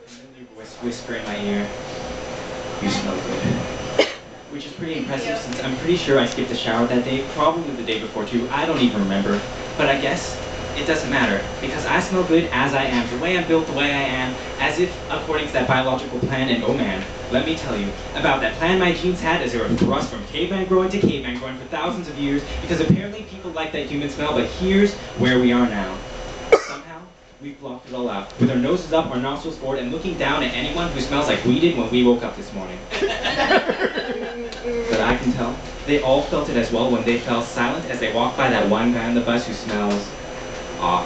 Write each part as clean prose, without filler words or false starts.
familiar voice whisper in my ear, "You smell good." Which is pretty impressive since I'm pretty sure I skipped a shower that day, probably the day before too, I don't even remember. But I guess it doesn't matter, because I smell good as I am, the way I'm built, the way I am, as if according to that biological plan, and oh man, let me tell you about that plan my genes had as they were thrust from caveman growing to caveman growing for thousands of years, because apparently people like that human smell, but here's where we are now. Somehow, we've blocked it all out, with our noses up, our nostrils forward, and looking down at anyone who smells like we did when we woke up this morning. But I can tell, they all felt it as well when they fell silent as they walked by that one guy on the bus who smells off.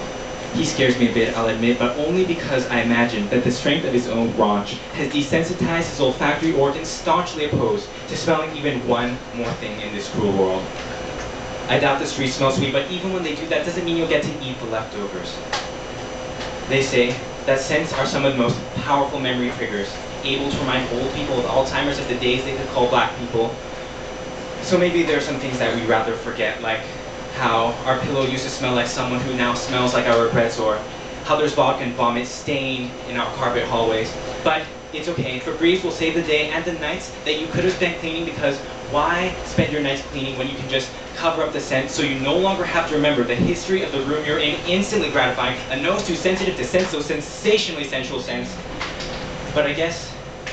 He scares me a bit, I'll admit, but only because I imagine that the strength of his own raunch has desensitized his olfactory organs staunchly opposed to smelling even one more thing in this cruel world. I doubt the streets smell sweet, but even when they do, that doesn't mean you'll get to eat the leftovers. They say that scents are some of the most powerful memory triggers, able to remind old people with Alzheimer's of the days they could call black people. So maybe there are some things that we'd rather forget, like how our pillow used to smell like someone who now smells like our regrets, or how there's vodka and vomit stained in our carpet hallways. But it's okay, Febreze will save the day and the nights that you could have spent cleaning, because why spend your nights cleaning when you can just cover up the scent so you no longer have to remember the history of the room you're in, instantly gratifying, a nose too sensitive to sense those sensationally sensual scents. But I guess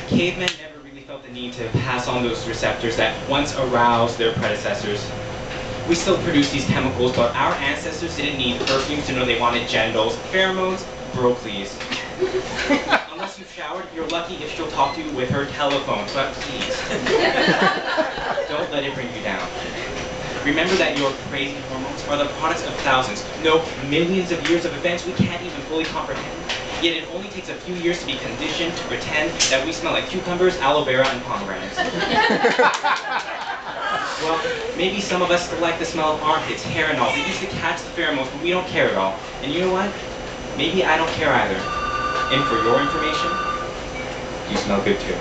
cavemen never really felt the need to pass on those receptors that once aroused their predecessors. We still produce these chemicals, but our ancestors didn't need perfumes to know they wanted genitals. Pheromones, bro please. Unless you've showered, you're lucky if she'll talk to you with her telephone, but please. Don't let it bring you down. Remember that your crazy hormones are the products of thousands, no, millions of years of events we can't even fully comprehend. Yet it only takes a few years to be conditioned to pretend that we smell like cucumbers, aloe vera, and pomegranates. Well, maybe some of us still like the smell of armpits, hair, and all. We used to catch the pheromones, but we don't care at all. And you know what? Maybe I don't care either. And for your information, you smell good too.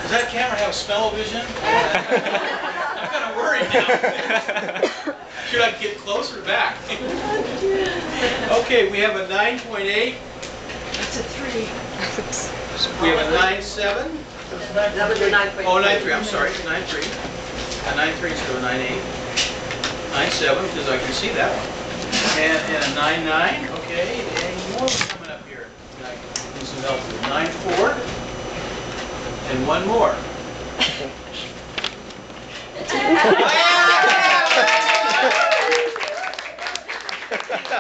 Does that camera have smell-o-vision? I'm kind of worried now. Should I get closer or back? Okay, we have a 9.8. That's a 3. We have a 9.7. That was a 9.3. Oh, 9.3, I'm sorry, 9.3. A 9.3 is to a 9.8. 9.7, because I can see that one. And a 9.9, okay, and more coming up here. I need some help with 9.4. And one more.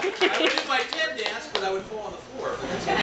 I would do my